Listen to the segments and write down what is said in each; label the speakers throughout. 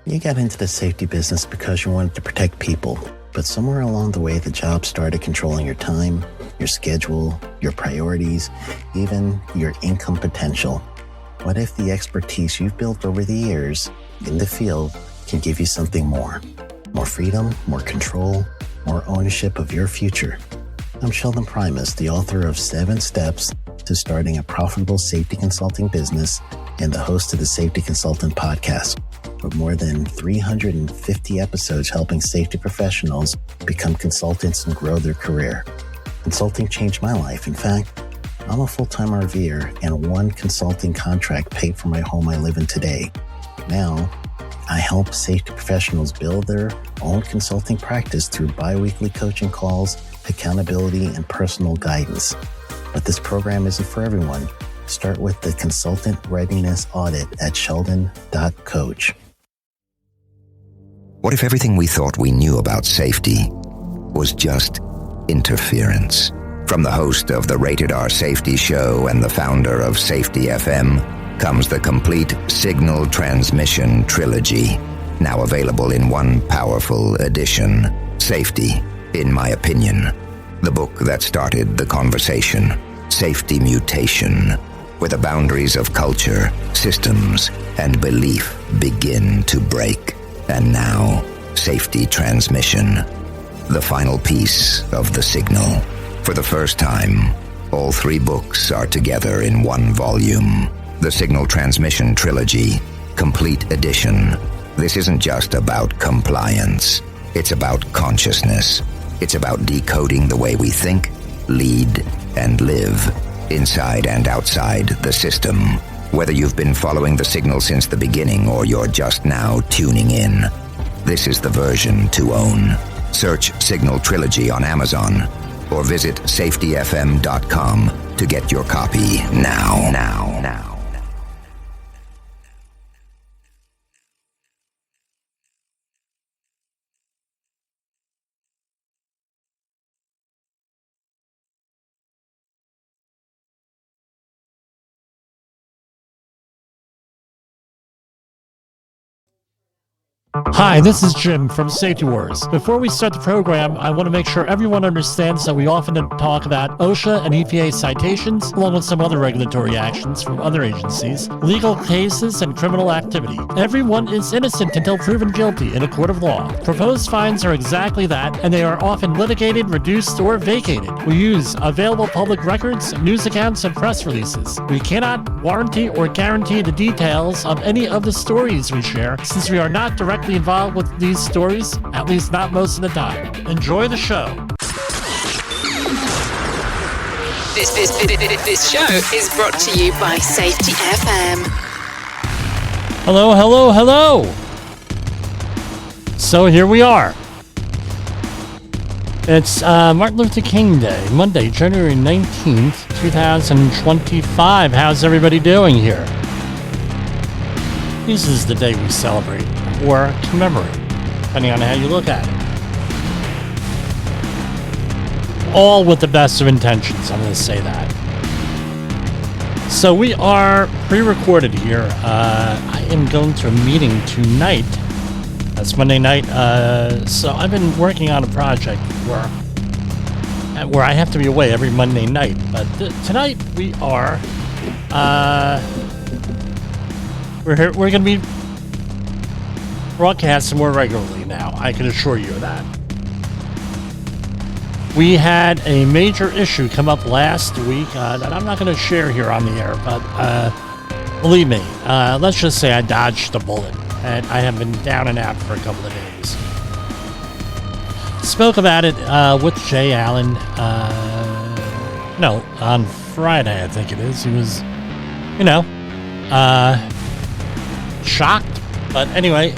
Speaker 1: You got into the safety business because you wanted to protect people, but somewhere along the way, the job started controlling your time, your schedule, your priorities, even your income potential. What if the expertise you've built over the years in the field can give you something more? More freedom, more control, more ownership of your future. I'm Sheldon Primus, the author of 7 Steps to Starting a Profitable Safety Consulting Business and the host of the Safety Consultant Podcast, with more than 350 episodes helping safety professionals become consultants and grow their career. Consulting changed my life. In fact, I'm a full-time RVer, and one consulting contract paid for my home I live in today. Now, I help safety professionals build their own consulting practice through bi-weekly coaching calls, accountability, and personal guidance. But this program isn't for everyone. Start with the Consultant Readiness Audit at sheldon.coach.
Speaker 2: What if everything we thought we knew about safety was just interference? From the host of the Rated R Safety Show and the founder of Safety FM comes the complete Signal Transmission Trilogy, now available in one powerful edition. Safety, in my opinion, the book that started the conversation. Safety Mutation, where the boundaries of culture, systems, and belief begin to break. And now, Safety Transmission, the final piece of the signal. For the first time, all 3 books are together in one volume. The Signal Transmission Trilogy, Complete Edition. This isn't just about compliance. It's about consciousness. It's about decoding the way we think, lead, and live, inside and outside the system. Whether you've been following the signal since the beginning or you're just now tuning in, this is the version to own. Search Signal Trilogy on Amazon or visit safetyfm.com to get your copy now.
Speaker 3: Hi, this is Jim from Safety Wars. Before we start the program, I want to make sure everyone understands that we often talk about OSHA and EPA citations, along with some other regulatory actions from other agencies, legal cases, and criminal activity. Everyone is innocent until proven guilty in a court of law. Proposed fines are exactly that, and they are often litigated, reduced, or vacated. We use available public records, news accounts, and press releases. We cannot warranty or guarantee the details of any of the stories we share, since we are not directly involved with these stories, at least not most of the time. Enjoy the show.
Speaker 4: This show is brought to you by Safety FM.
Speaker 3: Hello. So here we are. It's Martin Luther King Day, Monday, January 19th, 2025. How's everybody doing here? This is the day we celebrate or commemorate, depending on how you look at it. All with the best of intentions, I'm going to say that. So we are pre-recorded here. I am going to a meeting tonight. That's Monday night. So I've been working on a project where I have to be away every Monday night. But tonight we are... We're going to be broadcasting more regularly now, I can assure you of that. We had a major issue come up last week that I'm not going to share here on the air, but believe me, let's just say I dodged a bullet, and I have been down and out for a couple of days. Spoke about it with Jay Allen, on Friday, I think it is. He was, shocked. But anyway,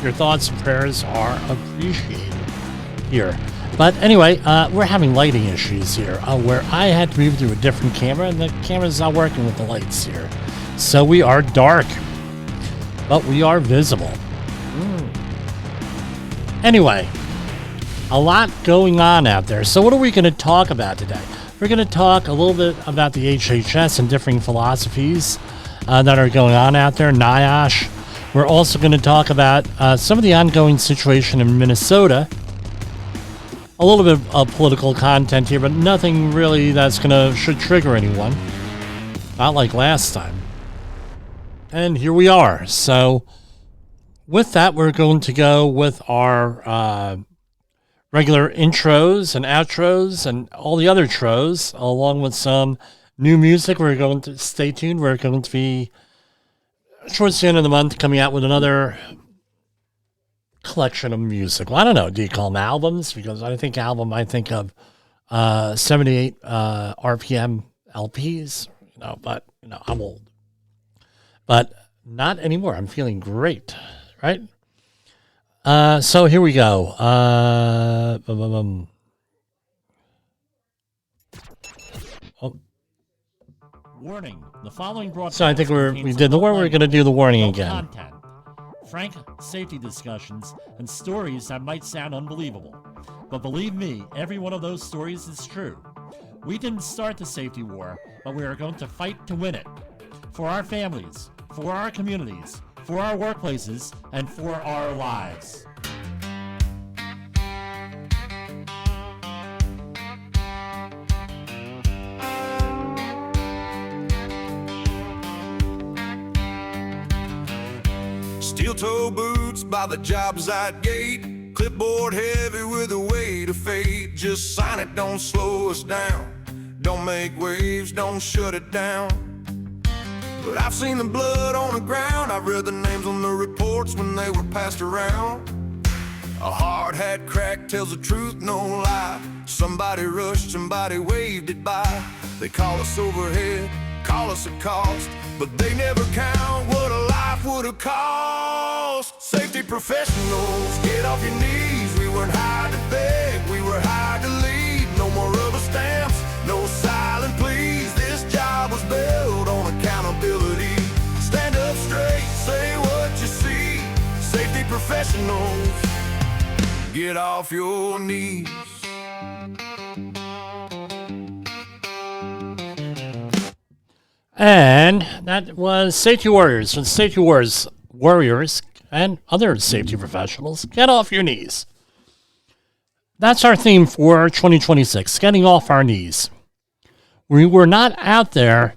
Speaker 3: your thoughts and prayers are appreciated here. But anyway, we're having lighting issues here where I had to move to a different camera, and the camera's not working with the lights here. So we are dark, but we are visible. Anyway, a lot going on out there. So what are we going to talk about today? We're going to talk a little bit about the HHS and differing philosophies that are going on out there, NIOSH. We're also going to talk about some of the ongoing situation in Minnesota. A little bit of political content here, but nothing really that's should trigger anyone. Not like last time. And here we are. So with that, we're going to go with our regular intros and outros and all the other tros, along with some new music. We're going to stay tuned. We're going to be towards the end of the month coming out with another collection of music. Well, I don't know. Do you call them albums? Because I think of 78 RPM LPs. But I'm old. But not anymore. I'm feeling great, right? So here we go. Warning. The following broadcast. So I think we did the warning. We're going to do the warning again. Content, frank safety discussions, and stories that might sound unbelievable. But believe me, every one of those stories is true. We didn't start the safety war, but we are going to fight to win it. For our families, for our communities, for our workplaces, and for our lives.
Speaker 5: Steel-toe boots by the job site gate, clipboard heavy with the weight of fate. Just sign it, don't slow us down. Don't make waves, don't shut it down. But I've seen the blood on the ground, I've read the names on the reports when they were passed around. A hard hat crack tells the truth, no lie. Somebody rushed, somebody waved it by. They call us overhead, call us a cost, but they never count what a life would have cost. Safety professionals, get off your knees. We weren't hired to beg, we were hired to lead. No more rubber stamps, no silent pleas. This job was built on accountability. Stand up straight, say what you see. Safety professionals, get off your knees.
Speaker 3: And that was Safety Warriors and Safety Warriors and other safety professionals. Get off your knees. That's our theme for 2026, getting off our knees. We were not out there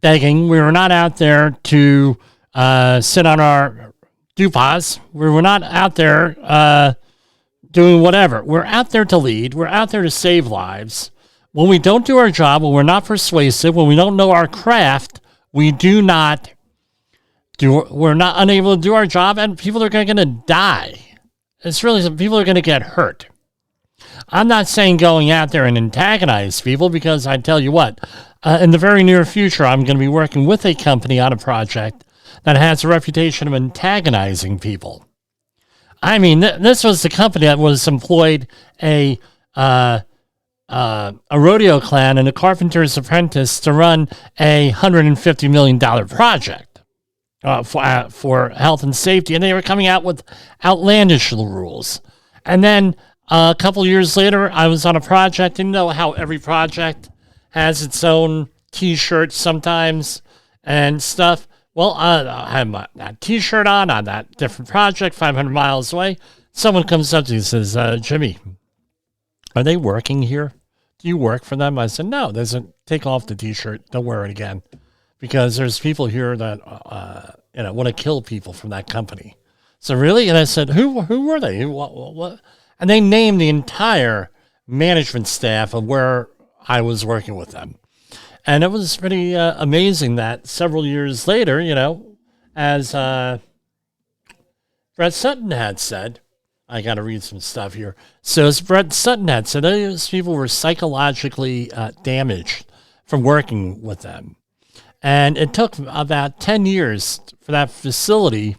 Speaker 3: begging. We were not out there to sit on our dupas. We were not out there doing whatever. We're out there to lead. We're out there to save lives. When we don't do our job, when we're not persuasive, when we don't know our craft, we're not unable to do our job, and people are going to die. It's really, people are going to get hurt. I'm not saying going out there and antagonize people, because I tell you what, in the very near future, I'm going to be working with a company on a project that has a reputation of antagonizing people. I mean, this was the company that was employed a rodeo clown and a carpenter's apprentice to run a $150 million project for health and safety, and they were coming out with outlandish rules. And then a couple years later, I was on a project, and you know how every project has its own T-shirt sometimes and stuff. Well, I have that T-shirt on that different project, 500 miles away. Someone comes up to me and says, Jimmy, are they working here? Do you work for them? I said, no. They said, take off the T-shirt. Don't wear it again. Because there's people here that want to kill people from that company. So really? And I said, who were they? What? And they named the entire management staff of where I was working with them. And it was pretty amazing that several years later, as Brett Sutton had said, I got to read some stuff here. So as Brett Sutton had said, those people were psychologically damaged from working with them. And it took about 10 years for that facility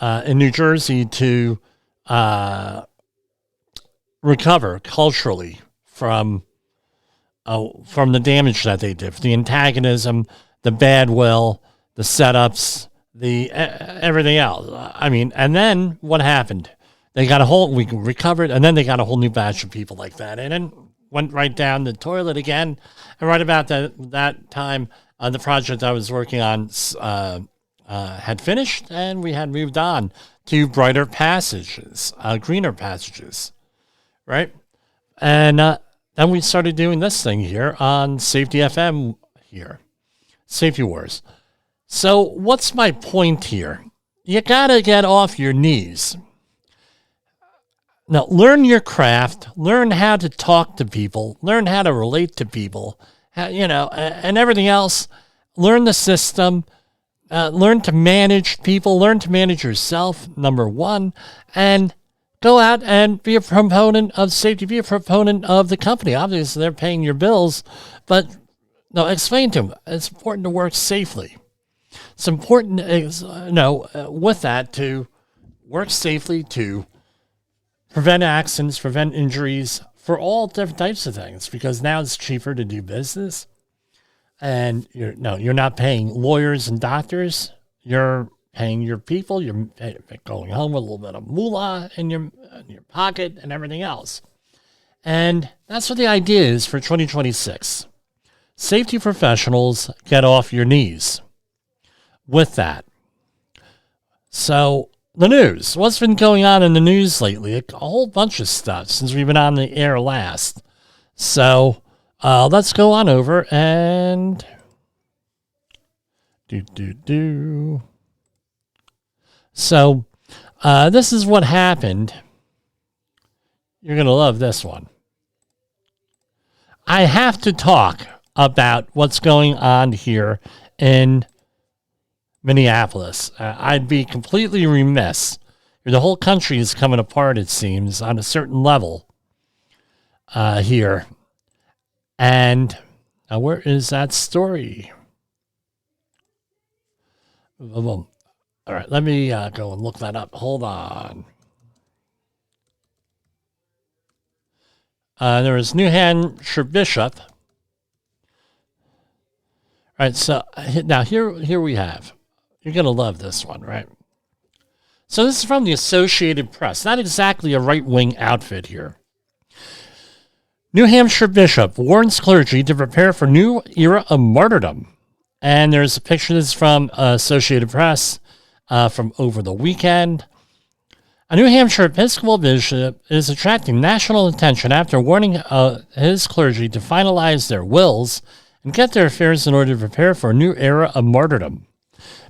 Speaker 3: in New Jersey to recover culturally from the damage that they did, the antagonism, the bad will, the setups, the everything else. I mean, and then what happened? We recovered, and then they got a whole new batch of people like that, and then went right down the toilet again. And right about that time, the project I was working on had finished, and we had moved on to brighter passages, greener passages, right? And then we started doing this thing here on Safety FM here, Safety Wars. So what's my point here? You got to get off your knees. Now, learn your craft, learn how to talk to people, learn how to relate to people, and everything else. Learn the system, learn to manage people, learn to manage yourself, number one, and go out and be a proponent of safety, be a proponent of the company. Obviously, they're paying your bills, but no, explain to them it's important to work safely. It's important, with that, to work safely, to prevent accidents, prevent injuries for all different types of things, because now it's cheaper to do business. And you're not paying lawyers and doctors. You're paying your people. You're going home with a little bit of moolah in your pocket and everything else. And that's what the idea is for 2026. Safety professionals, get off your knees with that. So the news. What's been going on in the news lately? A whole bunch of stuff since we've been on the air last. So let's go on over and So this is what happened. You're going to love this one. I have to talk about what's going on here in Minneapolis. I'd be completely remiss. The whole country is coming apart, it seems, on a certain level here. And where is that story? All right, let me go and look that up. Hold on. There was New Hampshire Bishop. All right, so now here we have. You're going to love this one, right? So this is from the Associated Press. Not exactly a right-wing outfit here. New Hampshire Bishop warns clergy to prepare for new era of martyrdom. And there's a picture that's from Associated Press from over the weekend. A New Hampshire Episcopal bishop is attracting national attention after warning his clergy to finalize their wills and get their affairs in order to prepare for a new era of martyrdom.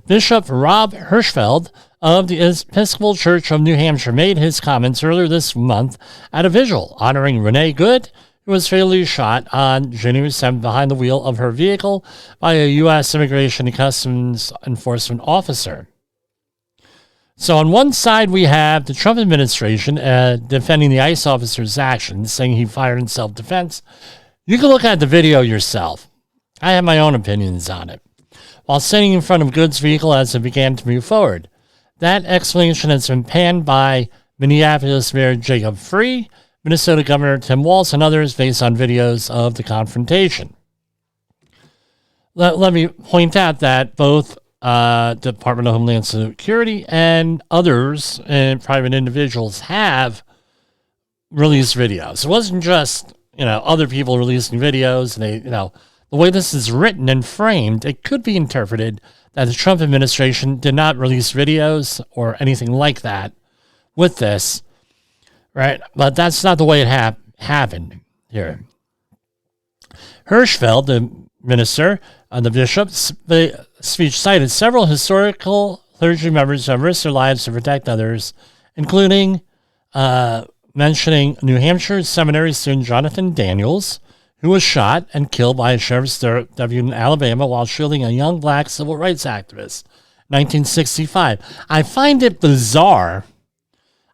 Speaker 3: Bishop Rob Hirschfeld of the Episcopal Church of New Hampshire made his comments earlier this month at a vigil honoring Renee Good, who was fatally shot on January 7th behind the wheel of her vehicle by a U.S. Immigration and Customs Enforcement officer. So on one side, we have the Trump administration defending the ICE officer's actions, saying he fired in self-defense. You can look at the video yourself. I have my own opinions on it. While sitting in front of Good's vehicle as it began to move forward. That explanation has been panned by Minneapolis Mayor Jacob Free, Minnesota Governor Tim Walz, and others based on videos of the confrontation. Let me point out that both Department of Homeland Security and others and private individuals have released videos. It wasn't just, other people releasing videos. And they, the way this is written and framed, it could be interpreted that the Trump administration did not release videos or anything like that with this, right? But that's not the way it happened here. Hirschfeld, the minister, the bishop's speech cited several historical clergy members who have risked their lives to protect others, including mentioning New Hampshire seminary student Jonathan Daniels, who was shot and killed by a sheriff's deputy in Alabama while shielding a young black civil rights activist, 1965. I find it bizarre.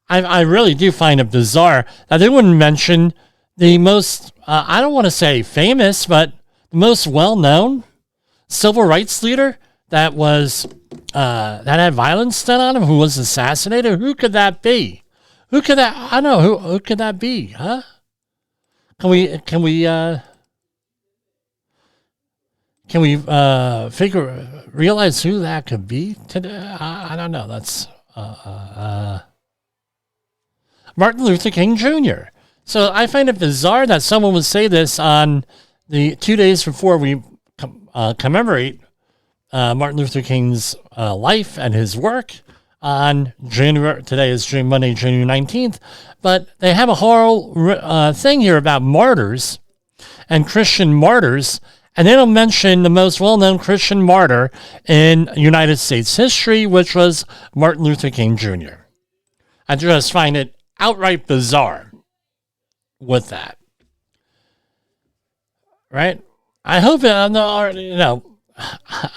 Speaker 3: I really do find it bizarre that they wouldn't mention the most, I don't want to say famous, but the most well-known civil rights leader that was, that had violence done on him, who was assassinated. Who could that be? Who could that, I don't know, who could that be, huh? Can we realize who that could be today? I don't know. That's Martin Luther King Jr. So I find it bizarre that someone would say this on the 2 days before we commemorate Martin Luther King's life and his work on today is Monday, January 19th, but they have a whole thing here about martyrs and Christian martyrs, and they don't mention the most well-known Christian martyr in United States history, which was Martin Luther King Jr. I just find it outright bizarre with that. Right? I hope, I don't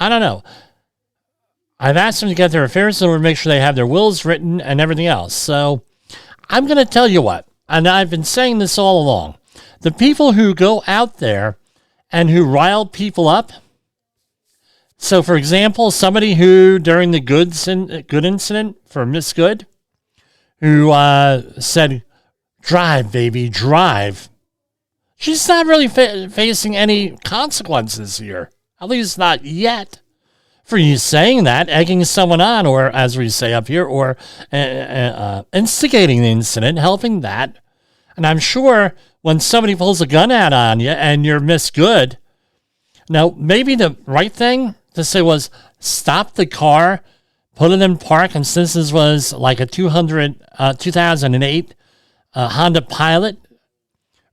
Speaker 3: know. I've asked them to get their affairs in order to make sure they have their wills written and everything else. So I'm going to tell you what, and I've been saying this all along. The people who go out there and who rile people up. So, for example, somebody who, during the good incident for Miss Good, who said, "Drive, baby, drive." She's not really facing any consequences here, at least not yet, for you saying that, egging someone on, or as we say up here, or instigating the incident, helping that. And I'm sure when somebody pulls a gun out on you and you're Miss Good, now maybe the right thing to say was stop the car, put it in park, and since this was like a 2008 Honda Pilot,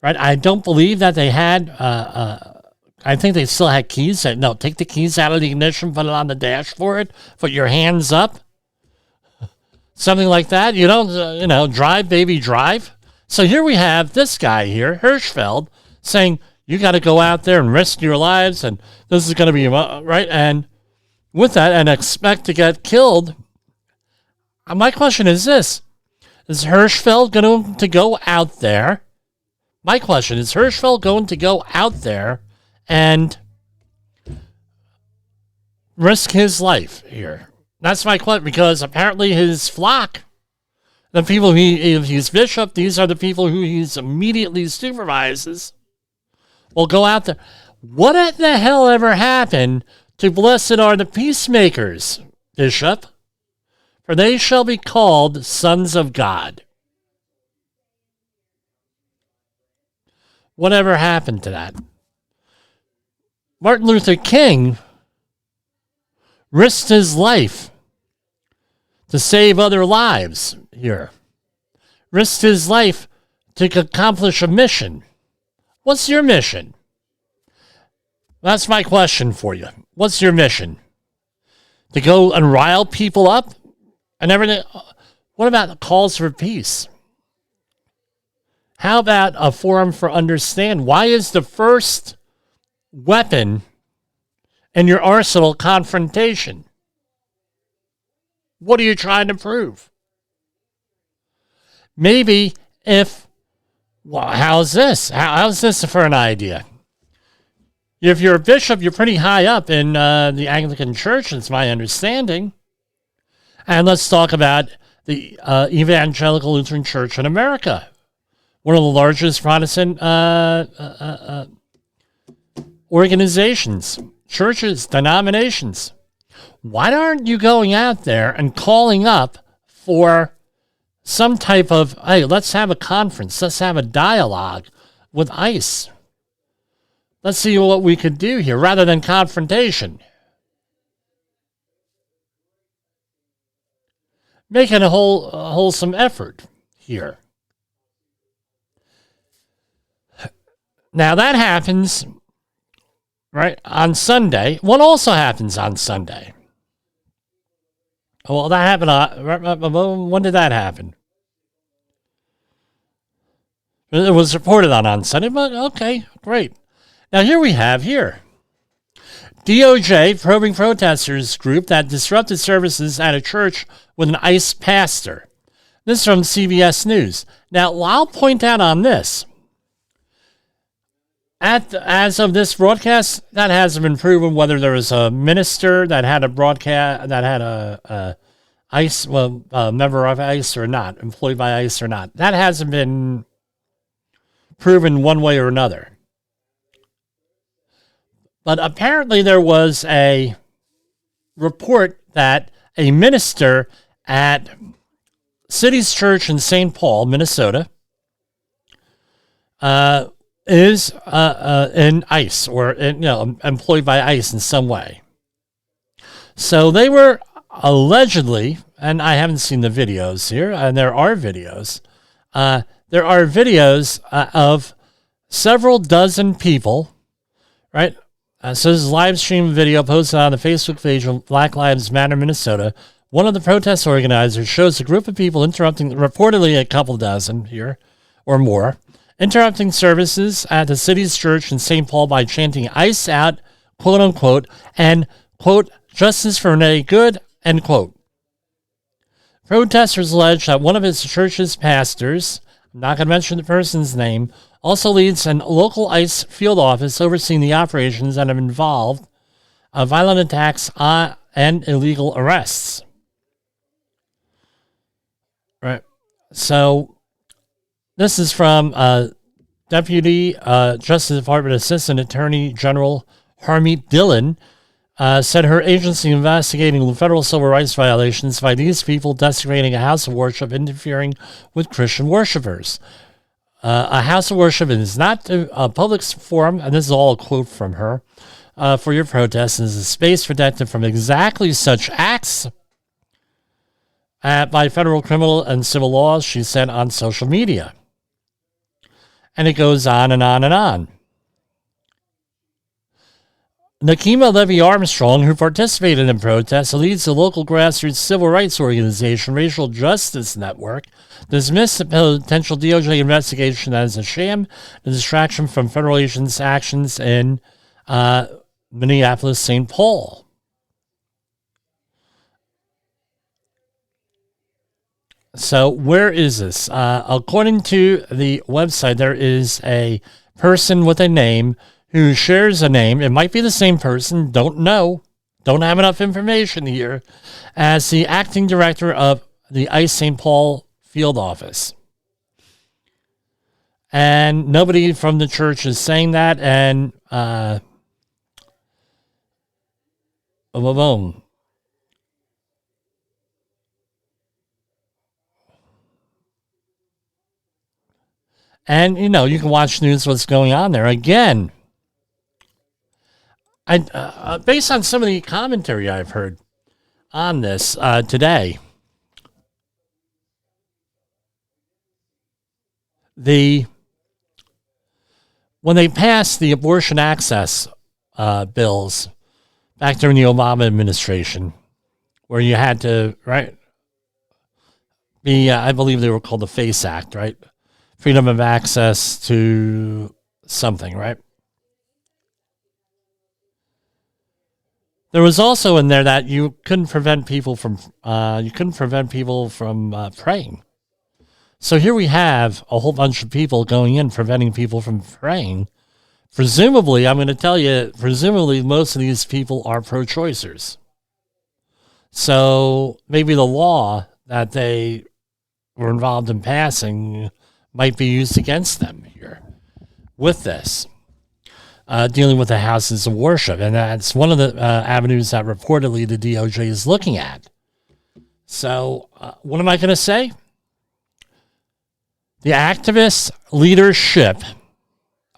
Speaker 3: right? I don't believe that they had, I think they still had keys. No, take the keys out of the ignition, put it on the dashboard, put your hands up. Something like that. You don't, drive, baby, drive. So here we have this guy here, Hirschfeld, saying, you got to go out there and risk your lives, and this is going to be, right? And with that, and expect to get killed. My question is this. Is Hirschfeld going to go out there? My question is Hirschfeld going to go out there and risk his life here? That's my question, because apparently his flock, the people if he's bishop, these are the people who he's immediately supervises, will go out there. What the hell ever happened to blessed are the peacemakers, Bishop? For they shall be called sons of God. Whatever happened to that? Martin Luther King risked his life to save other lives here. Risked his life to accomplish a mission. What's your mission? That's my question for you. What's your mission? To go and rile people up and everything? What about the calls for peace? How about a forum for understand? Why is the first weapon in your arsenal confrontation? What are you trying to prove? Maybe how's this? How's this for an idea? If you're a bishop, you're pretty high up in the Anglican Church, it's my understanding. And let's talk about the Evangelical Lutheran Church in America, one of the largest Protestant organizations, churches, denominations. Why aren't you going out there and calling up for some type of, hey, let's have a conference, let's have a dialogue with ICE. Let's see what we could do here rather than confrontation. Making a wholesome effort here. Now that happens, right, on Sunday. What also happens on Sunday? Well, that happened when did that happen? It was reported on Sunday, but okay, great. Now here we have DOJ probing protesters group that disrupted services at a church with an ICE pastor. This is from CBS News. Now, I'll point out on this. As of this broadcast, that hasn't been proven whether there was a minister that had a broadcast, that had a ICE, a member of ICE or not, employed by ICE or not. That hasn't been proven one way or another. But apparently there was a report that a minister at City's Church in St. Paul, Minnesota, is in ICE or employed by ICE in some way. So they were allegedly, and I haven't seen the videos here, and there are videos. There are videos of several dozen people, right? So this is a live stream video posted on the Facebook page of Black Lives Matter Minnesota. One of the protest organizers shows a group of people interrupting, reportedly a couple dozen here or more, interrupting services at the city's church in St. Paul by chanting "Ice out," quote unquote, and quote, "Justice for Renee Good," end quote. Protesters allege that one of his church's pastors, I'm not going to mention the person's name, also leads a local ICE field office overseeing the operations that have involved violent attacks and illegal arrests. Right. So this is from Deputy Justice Department Assistant Attorney General Harmeet Dillon. Said her agency investigating federal civil rights violations by these people desecrating a house of worship, interfering with Christian worshipers. A house of worship is not a public forum, and this is all a quote from her, for your protests, is a space protected from exactly such acts by federal criminal and civil laws, she said on social media. And it goes on and on and on. Nakima Levy Armstrong, who participated in protests, leads the local grassroots civil rights organization Racial Justice Network, dismissed the potential DOJ investigation as a sham, a distraction from federal agents' actions in Minneapolis, St. Paul. So where is this? According to the website, there is a person with a name who shares a name. It might be the same person. Don't know. Don't have enough information here. As the acting director of the ICE St. Paul field office. And nobody from the church is saying that. And boom. And, you know, you can watch news what's going on there. Again, based on some of the commentary I've heard on this today, when they passed the abortion access bills back during the Obama administration, where you had to, right, I believe they were called the FACE Act, right? Freedom of access to something, right? There was also in there that you couldn't prevent people from praying. So here we have a whole bunch of people going in preventing people from praying. Presumably, I'm going to tell you, most of these people are pro-choicers. So maybe the law that they were involved in passing might be used against them here with this. Dealing with the houses of worship. And that's one of the avenues that reportedly the DOJ is looking at. So what am I going to say? The activist leadership,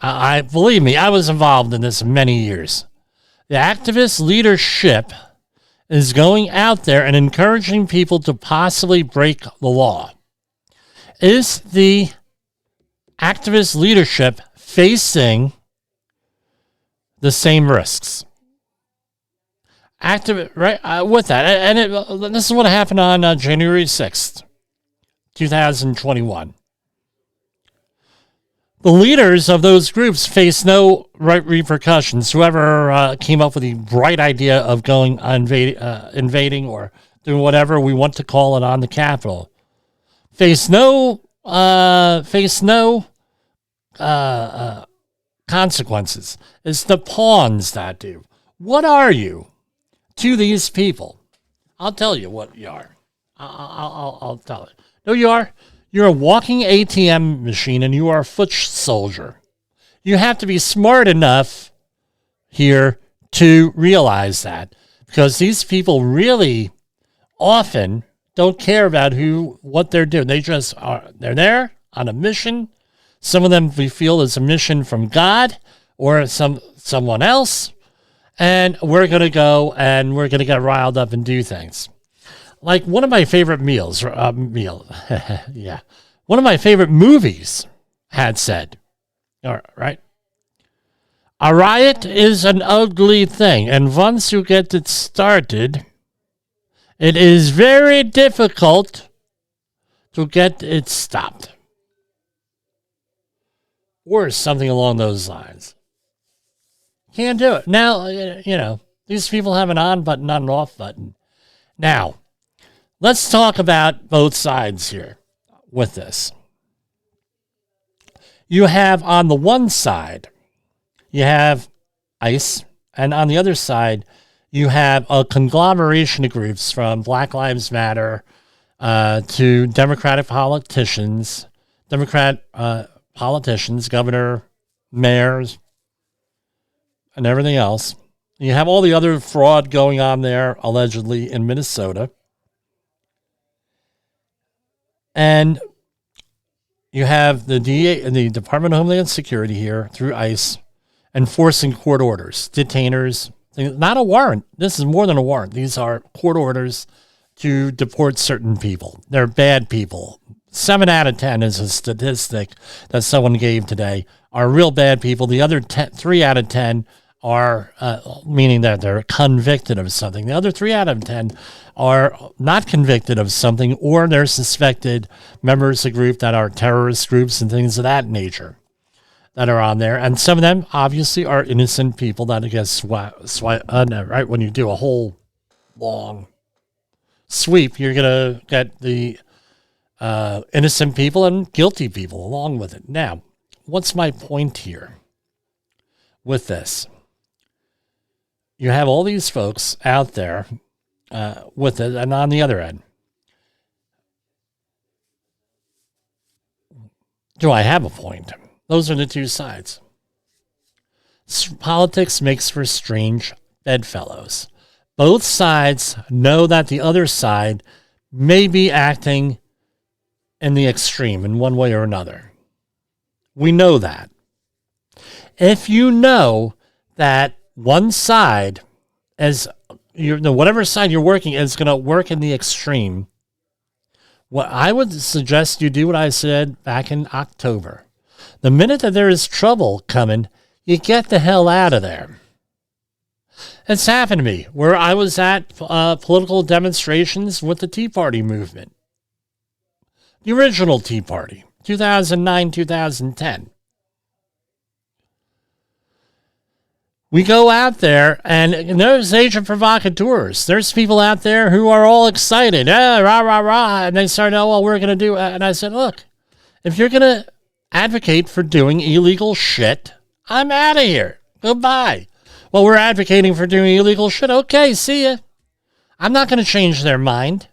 Speaker 3: believe me, I was involved in this many years. The activist leadership is going out there and encouraging people to possibly break the law. Is the activist leadership facing the same risks? With that. And this is what happened on January 6th, 2021. The leaders of those groups face no repercussions. Whoever came up with the bright idea of going invading or doing whatever we want to call it on the Capitol face no consequences. It's the pawns that do. What are you to these people? I'll tell you what you are. I'll tell it. No, you are. You're a walking ATM machine and you are a foot soldier. You have to be smart enough here to realize that, because these people really often don't care about what they're doing. They're there on a mission. Some of them we feel is a mission from God or someone else, and we're going to go and we're going to get riled up and do things. Like one of my favorite yeah. One of my favorite movies had said, all right, a riot is an ugly thing, and once you get it started, it is very difficult to get it stopped. Or something along those lines. Can't do it. Now, these people have an on button, not an off button. Now, let's talk about both sides here with this. You have on the one side, you have ICE, and on the other side, you have a conglomeration of groups from Black Lives Matter to Democratic politicians, governor, mayors, and everything else. You have all the other fraud going on there, allegedly, in Minnesota. And you have the DA and the Department of Homeland Security here through ICE enforcing court orders, detainers, not a warrant. This is more than a warrant. These are court orders to deport certain people. They're bad people. 7 out of 10 is a statistic that someone gave today, are real bad people. The other 3 out of 10 are, meaning that they're convicted of something. The other 3 out of 10 are not convicted of something, or they're suspected members of a group that are terrorist groups and things of that nature that are on there. And some of them obviously are innocent people that get right? When you do a whole long sweep, you're going to get the innocent people and guilty people along with it. Now, what's my point here with this? You have all these folks out there with it, and on the other end, do I have a point? Those are the two sides. Politics makes for strange bedfellows. Both sides know that the other side may be acting in the extreme in one way or another. We know that. If you know that one side is, whatever side you're working is going to work in the extreme, what I would suggest you do what I said back in October. The minute that there is trouble coming, you get the hell out of there. It's happened to me where I was at political demonstrations with the Tea Party movement. The original Tea Party, 2009, 2010. We go out there, and there's agent provocateurs. There's people out there who are all excited. Rah, rah, rah. And they start, we're going to do. And I said, look, if you're going to advocate for doing illegal shit, I'm out of here. Goodbye. Well, we're advocating for doing illegal shit. Okay, see ya. I'm not going to change their mind.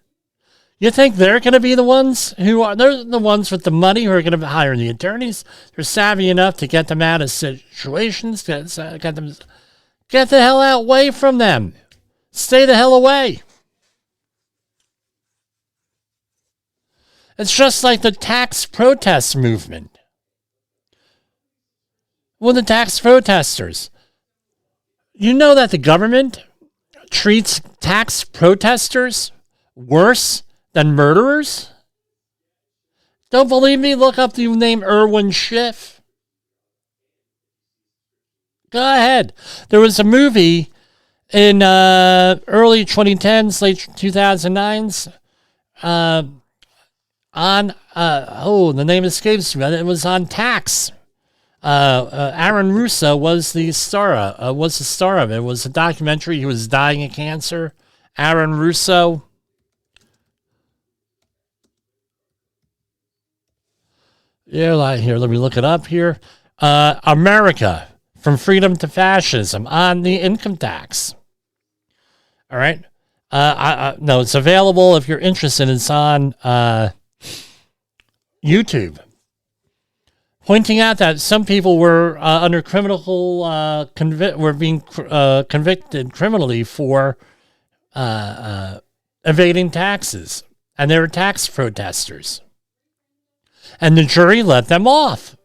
Speaker 3: You think they're going to be the ones they're the ones with the money who are going to hire the attorneys? They're savvy enough to get them out of situations, get the hell away from them. Stay the hell away. It's just like the tax protest movement. Well, the tax protesters. You know that the government treats tax protesters worse than murderers? Don't believe me? Look up the name Irwin Schiff. Go ahead. There was a movie in early 2010s, late 2009s the name escapes me. It was on tax. Aaron Russo was the star of it. It was a documentary. He was dying of cancer. Aaron Russo. Yeah, let me look it up here. America, from freedom to fascism, on the income tax. All right. No, it's available if you're interested. It's on YouTube. Pointing out that some people were under were being convicted criminally for evading taxes, and they were tax protesters. And the jury let them off.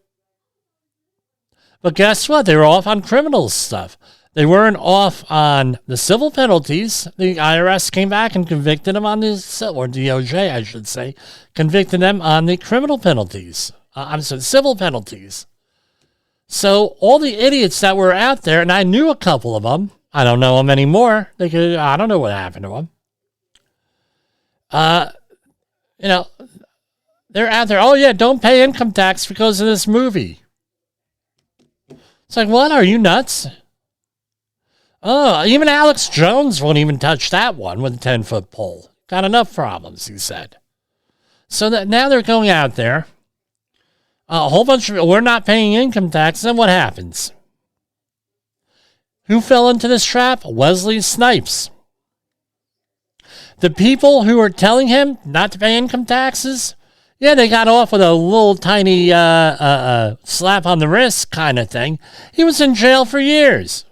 Speaker 3: But guess what? They were off on criminal stuff. They weren't off on the civil penalties. The IRS came back and convicted them on the, or DOJ, I should say, convicted them on the criminal penalties. I'm sorry, civil penalties. So all the idiots that were out there, and I knew a couple of them, I don't know them anymore. I don't know what happened to them. They're out there. Oh yeah, don't pay income tax because of this movie. It's like, what? Are you nuts? Oh, even Alex Jones won't even touch that one with a 10-foot pole. Got enough problems, he said. So that now they're going out there. A whole bunch of, we're not paying income tax. Then what happens? Who fell into this trap? Wesley Snipes. The people who were telling him not to pay income taxes, yeah, they got off with a little tiny slap on the wrist kind of thing. He was in jail for years.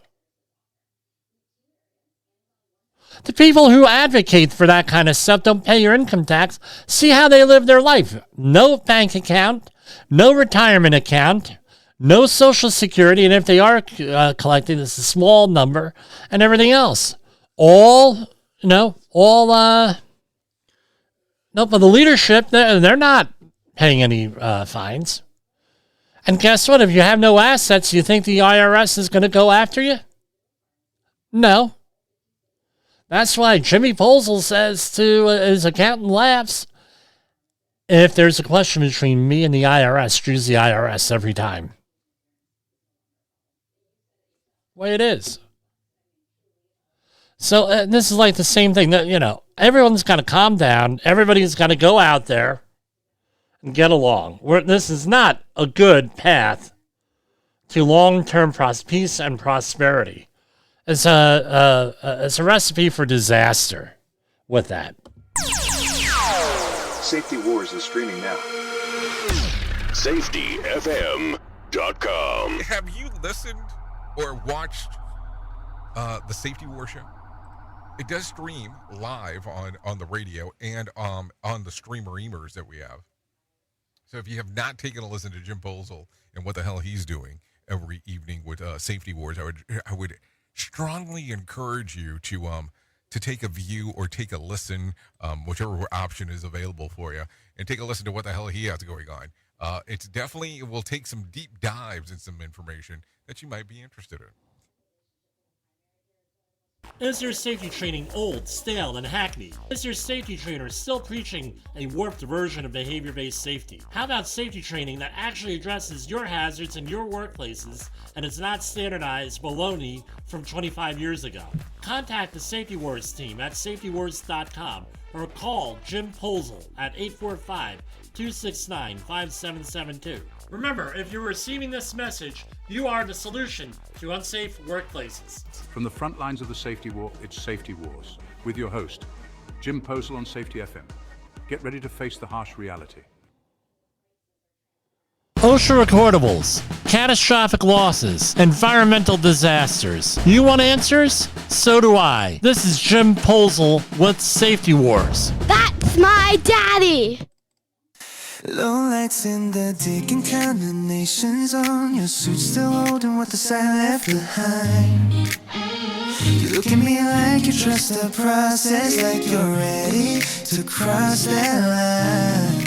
Speaker 3: The people who advocate for that kind of stuff don't pay your income tax. See how they live their life. No bank account, no retirement account, no Social Security, and if they are collecting, it's a small number, and everything else. No, but the leadership, they're not paying any fines. And guess what? If you have no assets, you think the IRS is going to go after you? No. That's why Jimmy Posel says to his accountant, laughs, if there's a question between me and the IRS, choose the IRS every time. Way it is. So this is like the same thing that, everyone's got to calm down. Everybody's got to go out there and get along. This is not a good path to long-term peace and prosperity. It's a recipe for disaster with that.
Speaker 6: Safety Wars is streaming now.
Speaker 7: SafetyFM.com.
Speaker 8: Have you listened or watched the Safety War show? It does stream live on the radio and on the streamer-emers that we have. So if you have not taken a listen to Jim Posel and what the hell he's doing every evening with Safety Wars, I would strongly encourage you to take a view or take a listen, whichever option is available for you, and take a listen to what the hell he has going on. It will take some deep dives and some information that you might be interested in.
Speaker 3: Is your safety training old, stale, and hackneyed? Is your safety trainer still preaching a warped version of behavior-based safety? How about safety training that actually addresses your hazards in your workplaces and is not standardized baloney from 25 years ago? Contact the Safety Wars team at safetywars.com or call Jim Posel at 845-269-5772. Remember, if you're receiving this message, you are the solution to unsafe workplaces.
Speaker 6: From the front lines of the safety war, it's Safety Wars, with your host, Jim Posel on Safety FM. Get ready to face the harsh reality.
Speaker 3: OSHA recordables, catastrophic losses, environmental disasters. You want answers? So do I. This is Jim Posel with Safety Wars.
Speaker 9: That's my daddy!
Speaker 10: Low lights in the decontamination zone. Your suit's still holding what the side left behind. You look at me like you trust the process, like you're ready to cross that line.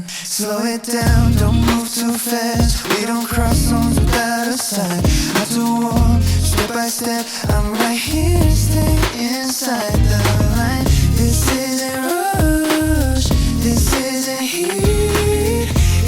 Speaker 10: Slow it down, don't move too fast. We don't cross zones without a sign. Have to walk step by step. I'm right here, stay inside the line. This isn't rush, this isn't heat.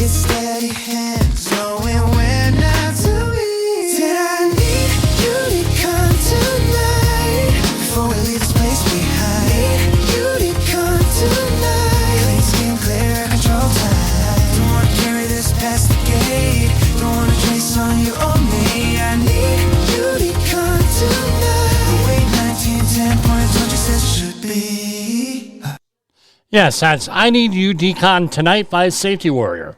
Speaker 10: It's steady hands, knowing when not to be. Did I need you to come tonight? Before we leave this place behind. Need you to come tonight. Clean skin, clear, control time. Don't wanna carry this past the gate. Don't wanna trace on you or me. I need you to come tonight. The way 1910.20 says it should be.
Speaker 3: Yes, that's I Need You Decon Tonight by Safety Warrior.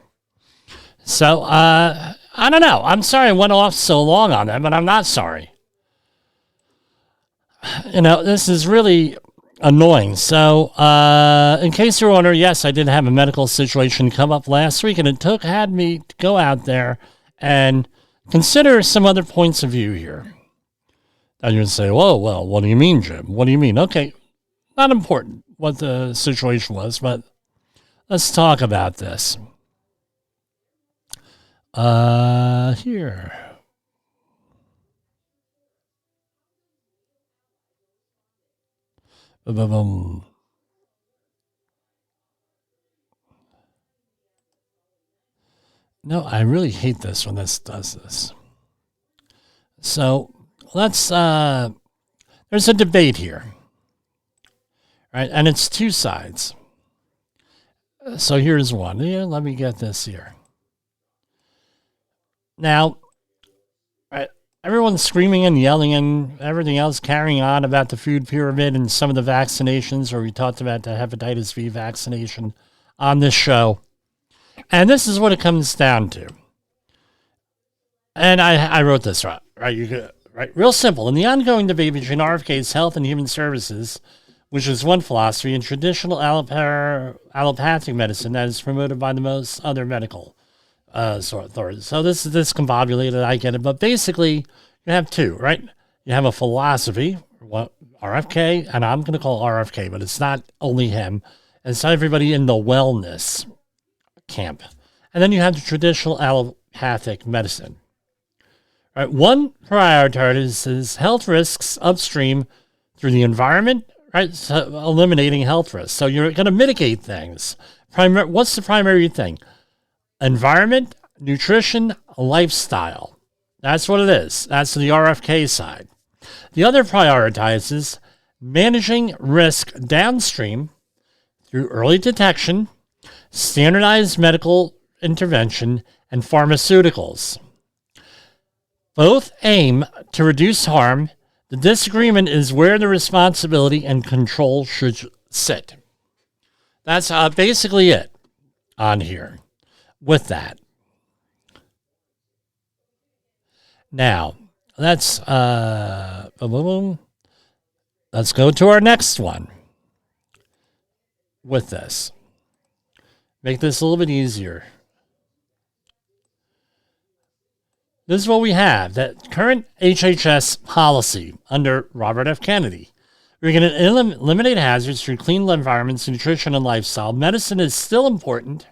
Speaker 3: So, I don't know. I'm sorry I went off so long on that, but I'm not sorry. This is really annoying. So, in case you're wondering, yes, I did have a medical situation come up last week, and it had me to go out there and consider some other points of view here. And you'd say, whoa, well, what do you mean, Jim? What do you mean? Okay, not important what the situation was, but let's talk about this. Here. Boom. No, I really hate this when this does this. So let's, there's a debate here, right? And it's two sides. So here's one. Yeah, let me get this here. Now, right, everyone's screaming and yelling and everything else carrying on about the food pyramid and some of the vaccinations, or we talked about the hepatitis B vaccination on this show. And this is what it comes down to. And I wrote this, right? Right, real simple. In the ongoing debate between RFK's Health and Human Services, which is one philosophy, and traditional allopathic medicine that is promoted by the most other medical authorities. So this is discombobulated, I get it. But basically, you have two, right? You have a philosophy, RFK, and I'm going to call RFK, but it's not only him. It's not everybody in the wellness camp. And then you have the traditional allopathic medicine. Right, one prioritizes health risks upstream through the environment, right? So eliminating health risks. So you're going to mitigate things. What's the primary thing? Environment, nutrition, lifestyle. That's what it is. That's the RFK side. The other prioritizes managing risk downstream through early detection, standardized medical intervention, and pharmaceuticals. Both aim to reduce harm. The disagreement is where the responsibility and control should sit. That's basically it on here with that. Now, let's go to our next one with this. Make this a little bit easier. This is what we have, that current HHS policy under Robert F. Kennedy. We're going to eliminate hazards through clean environments, nutrition, and lifestyle. Medicine is still important,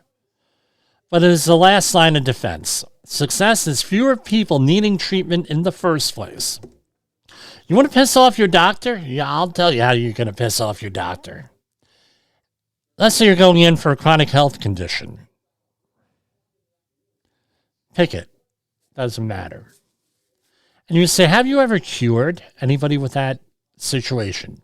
Speaker 3: but it is the last line of defense. Success is fewer people needing treatment in the first place. You want to piss off your doctor? Yeah, I'll tell you how you're going to piss off your doctor. Let's say you're going in for a chronic health condition. Pick it. Doesn't matter. And you say, have you ever cured anybody with that situation?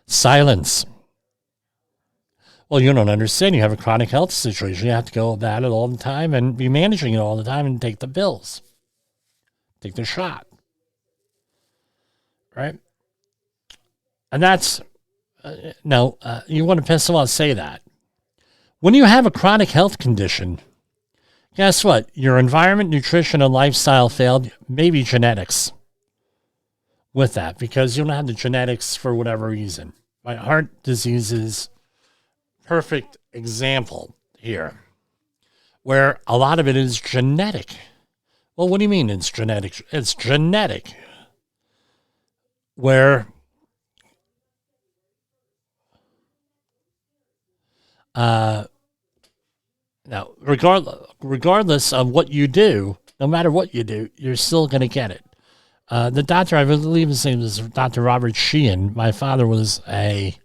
Speaker 3: Silence. Well, you don't understand. You have a chronic health situation. You have to go about it all the time and be managing it all the time and take the pills. Take the shot. Right? And that's, you want to piss them off, say that. When you have a chronic health condition, guess what? Your environment, nutrition, and lifestyle failed, maybe genetics with that, because you don't have the genetics for whatever reason. My heart disease is perfect example here, where a lot of it is genetic. Well, what do you mean it's genetic? It's genetic. Where now, regardless of what you do, no matter what you do, you're still going to get it. The doctor, I believe his name is Dr. Robert Sheehan. My father was a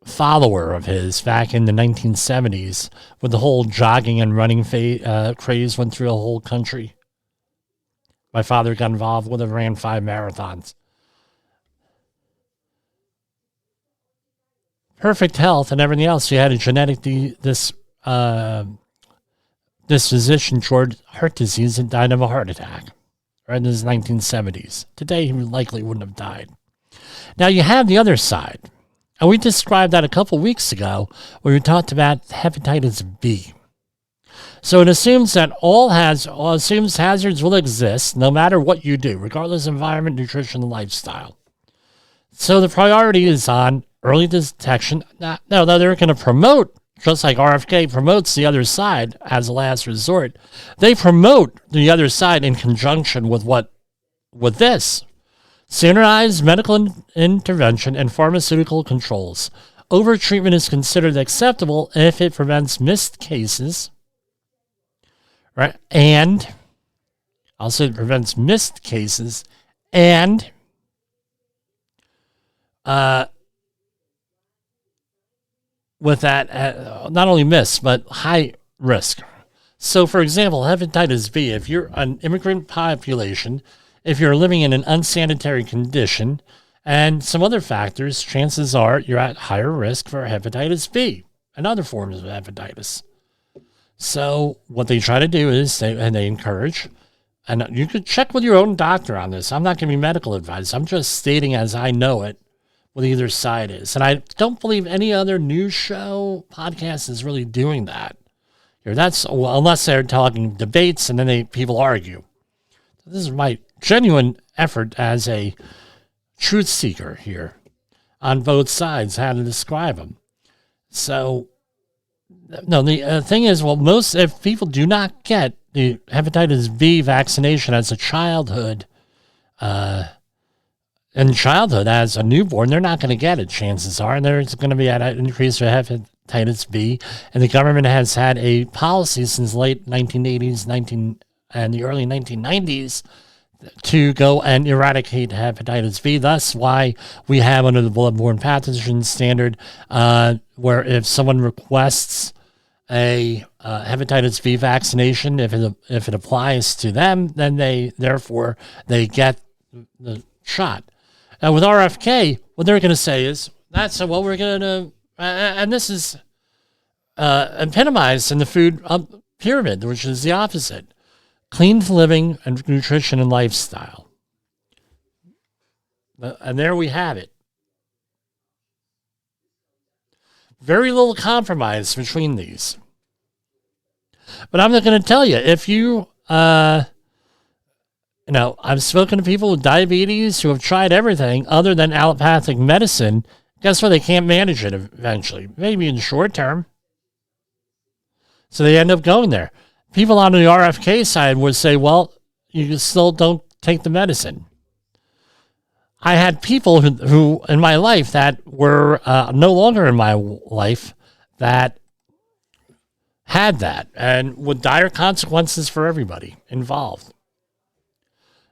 Speaker 3: follower of his back in the 1970s when the whole jogging and running craze went through the whole country. My father got involved with it, ran 5 marathons. Perfect health and everything else. He had a genetic disposition toward heart disease and died of a heart attack right in his 1970s. Today, he likely wouldn't have died. Now, you have the other side. And we described that a couple weeks ago where we talked about hepatitis B. So it assumes that assumes hazards will exist no matter what you do, regardless of environment, nutrition, and lifestyle. So the priority is on early detection. No, they're going to promote just like RFK promotes the other side as a last resort, they promote the other side in conjunction with this. Standardized medical intervention and pharmaceutical controls. Overtreatment is considered acceptable if it prevents missed cases, right? And also it prevents missed cases and with that, not only missed, but high risk. So, for example, hepatitis B, if you're an immigrant population, if you're living in an unsanitary condition, and some other factors, chances are you're at higher risk for hepatitis B and other forms of hepatitis. So what they try to do is they encourage, and you could check with your own doctor on this. I'm not giving you medical advice. I'm just stating as I know it what either side is. And I don't believe any other news show podcast is really doing that. Unless they're talking debates and then people argue. So this is my genuine effort as a truth seeker here on both sides, how to describe them. So, no, the thing is, if people do not get the hepatitis B vaccination as a childhood, as a newborn, they're not going to get it, chances are, and there's going to be an increase for hepatitis B, and the government has had a policy since late 1980s, and the early 1990s to go and eradicate hepatitis B. That's why we have under the bloodborne pathogen standard, where if someone requests a hepatitis B vaccination, if it applies to them, then they get the shot. Now with RFK, what they're going to say is we're going to, and this is epitomized in the food pyramid, which is the opposite. Clean living and nutrition and lifestyle. And there we have it. Very little compromise between these. But I'm not going to tell you, if you, I've spoken to people with diabetes who have tried everything other than allopathic medicine. Guess what? They can't manage it eventually, maybe in the short term. So they end up going there. People on the RFK side would say, well, you still don't take the medicine. I had people who in my life that were no longer in my life that had that, and with dire consequences for everybody involved.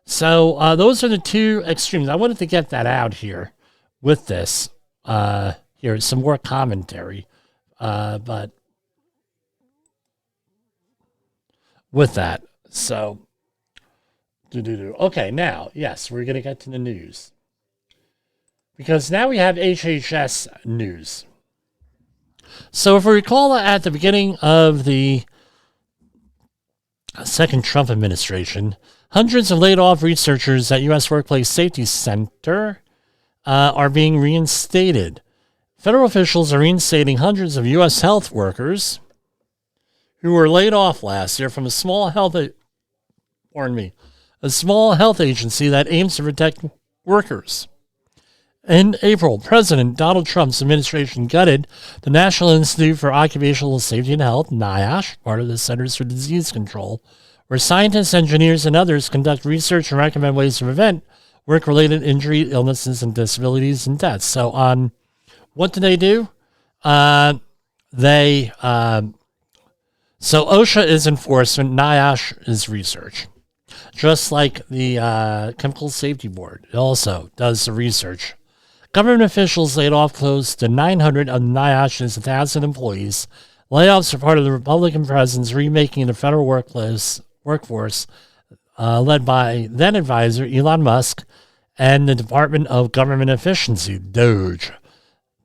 Speaker 3: So those are the two extremes. I wanted to get that out here with this. Here's some more commentary, but with that. So, okay, now, yes, we're going to get to the news. Because now we have HHS news. So if we recall at the beginning of the second Trump administration, hundreds of laid-off researchers at U.S. Workplace Safety Center are being reinstated. Federal officials are reinstating hundreds of U.S. health workers who were laid off last year from a small health agency that aims to protect workers. In April, President Donald Trump's administration gutted the National Institute for Occupational Safety and Health, NIOSH, part of the Centers for Disease Control, where scientists, engineers, and others conduct research and recommend ways to prevent work-related injury, illnesses, and disabilities and deaths. So what do they do? So OSHA is enforcement, NIOSH is research. Just like the Chemical Safety Board, it also does the research. Government officials laid off close to 900 of NIOSH's 1,000 employees. Layoffs are part of the Republican president's remaking the federal workforce, led by then advisor Elon Musk and the Department of Government Efficiency, DOGE.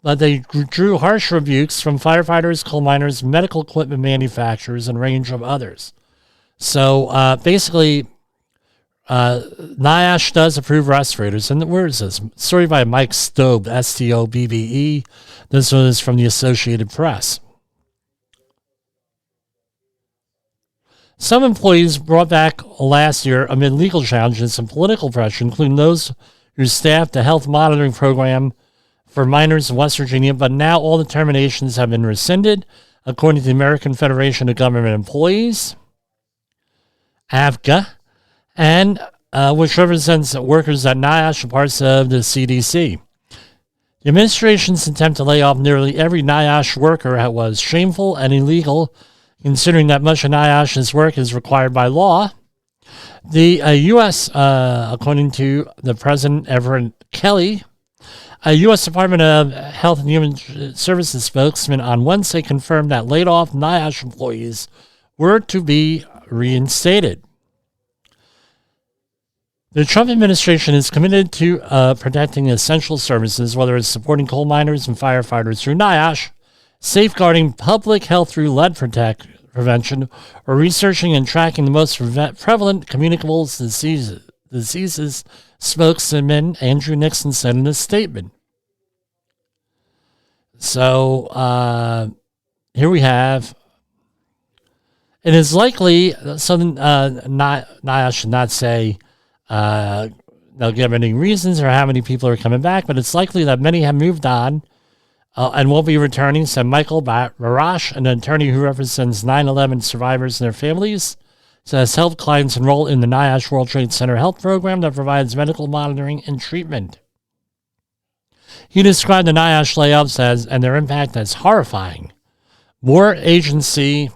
Speaker 3: But they drew harsh rebukes from firefighters, coal miners, medical equipment manufacturers, and a range of others. So basically, NIOSH does approve respirators. And where is this? Story by Mike Stobe, S-T-O-B-B-E. This one is from the Associated Press. Some employees brought back last year amid legal challenges and political pressure, including those who staffed the health monitoring program for miners in West Virginia, but now all the terminations have been rescinded. according to the American Federation of Government Employees, AFGA, and which represents workers at NIOSH and parts of the CDC. The administration's attempt to lay off nearly every NIOSH worker was shameful and illegal, considering that much of NIOSH's work is required by law. The U.S., according to the President Everett Kelly, a U.S. Department of Health and Human Services spokesman on Wednesday confirmed that laid-off NIOSH employees were to be reinstated. The Trump administration is committed to protecting essential services, whether it's supporting coal miners and firefighters through NIOSH, safeguarding public health through lead prevention, or researching and tracking the most prevalent communicable diseases, spokesman Andrew Nixon said in a statement. So here we have, it is likely, NIOSH should not say they'll give any reasons or how many people are coming back, but it's likely that many have moved on and won't be returning, said Michael Barash, an attorney who represents 9/11 survivors and their families, says help clients enroll in the NIOSH World Trade Center health program that provides medical monitoring and treatment. He described the NIOSH layoffs and their impact as horrifying. More agency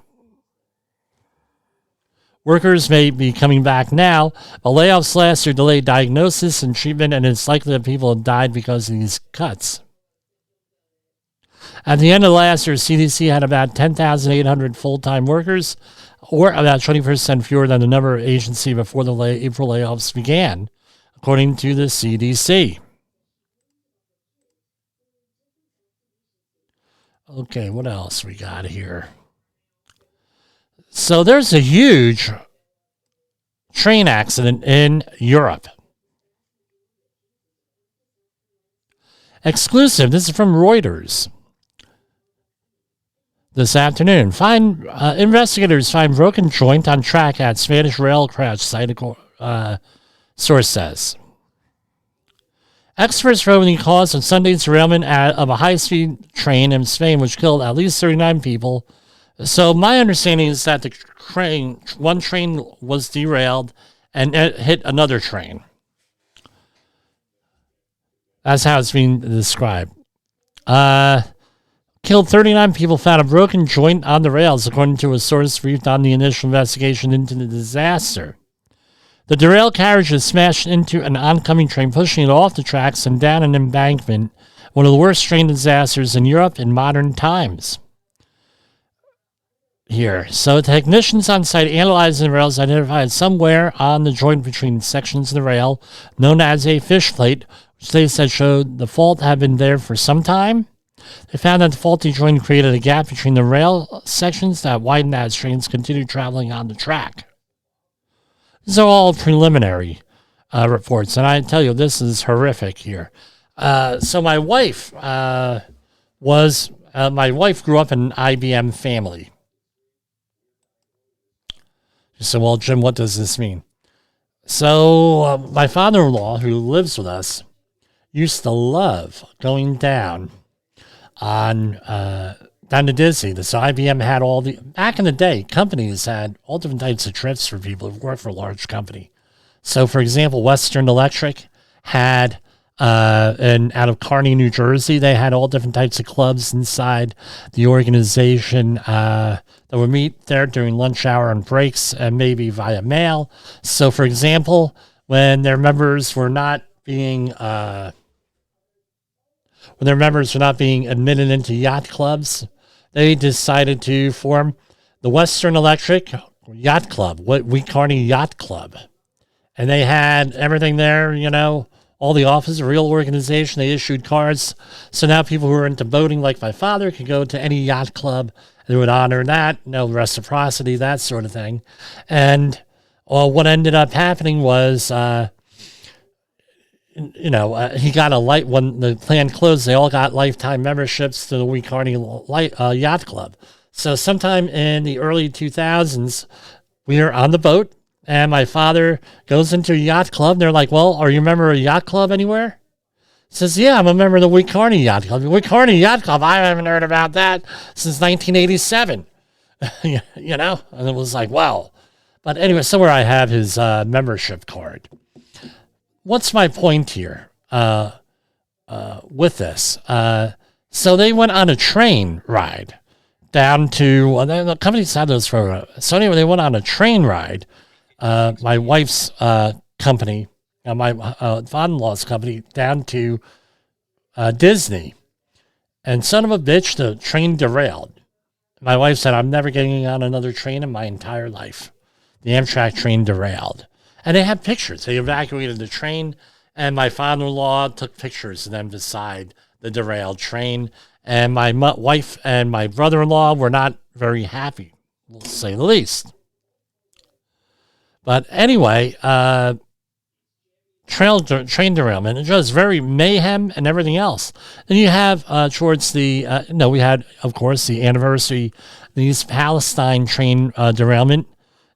Speaker 3: workers may be coming back now, but layoffs last year delayed diagnosis and treatment, and it's likely that people have died because of these cuts. At the end of last year, CDC had about 10,800 full-time workers, or about 20% fewer than the number of agency before the April layoffs began, according to the CDC. Okay, what else we got here? So there's a huge train accident in Europe. Exclusive, this is from Reuters. This afternoon, investigators find broken joint on track at Spanish rail crash site, source says. Experts probe the cause of Sunday's derailment of a high-speed train in Spain, which killed at least 39 people. So my understanding is that one train was derailed and it hit another train. That's how it's being described. Killed 39 people, found a broken joint on the rails, according to a source briefed on the initial investigation into the disaster. The derailed carriage is smashed into an oncoming train, pushing it off the tracks and down an embankment, one of the worst train disasters in Europe in modern times. Here. So technicians on site analyzing the rails identified somewhere on the joint between sections of the rail, known as a fish plate, which they said showed the fault had been there for some time. They found that the faulty joint created a gap between the rail sections that widened as trains continued traveling on the track. These are all preliminary reports, and I tell you, this is horrific here. So my wife grew up in an IBM family. She said, well, Jim, what does this mean? So my father-in-law, who lives with us, used to love going down to Disney. So IBM had back in the day, companies had all different types of trips for people who worked for a large company. So, for example, Western Electric had, and out of Kearney, New Jersey, they had all different types of clubs inside the organization that would meet there during lunch hour and breaks, and maybe via mail. So, for example, when their members were not being admitted into yacht clubs, they decided to form the Western Electric Yacht Club, Kearney Yacht Club. And they had everything there, all the offices, a real organization. They issued cards. So now people who are into boating, like my father, could go to any yacht club. They would honor that, no reciprocity, that sort of thing. And what ended up happening was, he got when the plan closed, they all got lifetime memberships to the Kearney Yacht Club. So sometime in the early 2000s, we were on the boat, and my father goes into a yacht club. They're like, well, are you a member of a yacht club anywhere? Says, yeah, I'm a member of the Wicarni Yacht Club. The Wicarni Yacht Club, I haven't heard about that since 1987. And it was like, wow. But anyway, somewhere I have his membership card. What's my point here with this? So they went on a train ride down to, the companies had those for, so anyway, they went on a train ride. My wife's company, my father-in-law's company, down to Disney. And son of a bitch, the train derailed. My wife said, I'm never getting on another train in my entire life. The Amtrak train derailed. And they had pictures. They evacuated the train, and my father-in-law took pictures of them beside the derailed train. And my wife and my brother-in-law were not very happy, we'll say the least. But anyway, train derailment. It was very mayhem and everything else. Then you have towards the, we had, of course, the anniversary, the East Palestine train derailment.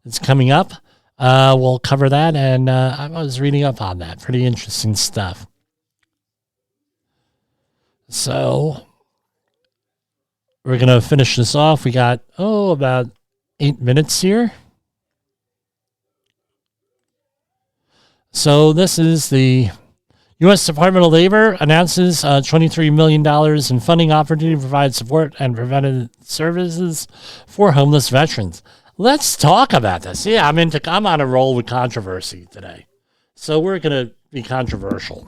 Speaker 3: It's coming up. We'll cover that, and I was reading up on that. Pretty interesting stuff. So we're going to finish this off. We got, about 8 minutes here. So this is the U.S. Department of Labor announces $23 million in funding opportunity to provide support and preventative services for homeless veterans. Let's talk about this. Yeah, I'm on a roll with controversy today. So we're going to be controversial.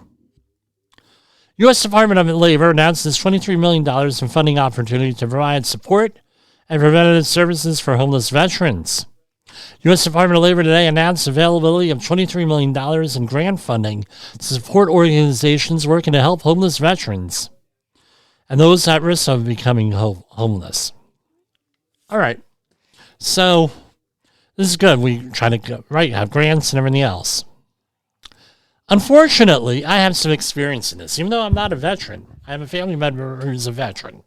Speaker 3: U.S. Department of Labor announces $23 million in funding opportunity to provide support and preventative services for homeless veterans. U.S. Department of Labor today announced availability of $23 million in grant funding to support organizations working to help homeless veterans and those at risk of becoming homeless. All right. So this is good. We try to have grants and everything else. Unfortunately, I have some experience in this. Even though I'm not a veteran, I have a family member who's a veteran.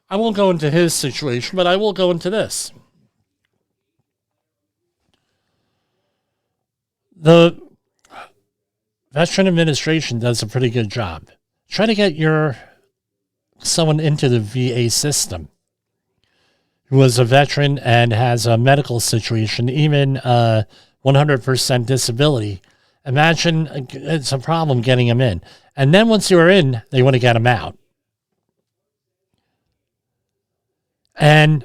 Speaker 3: I won't go into his situation, but I will go into this. The Veteran Administration does a pretty good job. Try to get someone into the VA system who was a veteran and has a medical situation, even 100% disability. Imagine it's a problem getting them in. And then once you're in, they want to get them out. And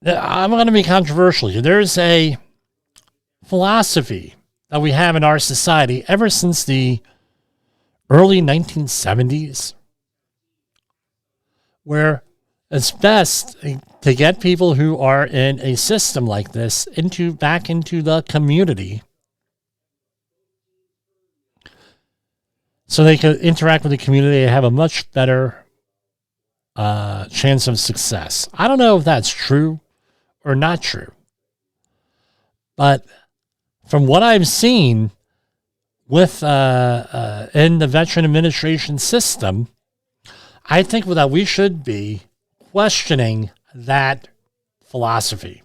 Speaker 3: I'm going to be controversial here. There's a philosophy that we have in our society ever since the early 1970s, where it's best to get people who are in a system like this back into the community so they can interact with the community and have a much better chance of success. I don't know if that's true or not true, but from what I've seen with in the Veteran Administration system, I think that we should be questioning that philosophy.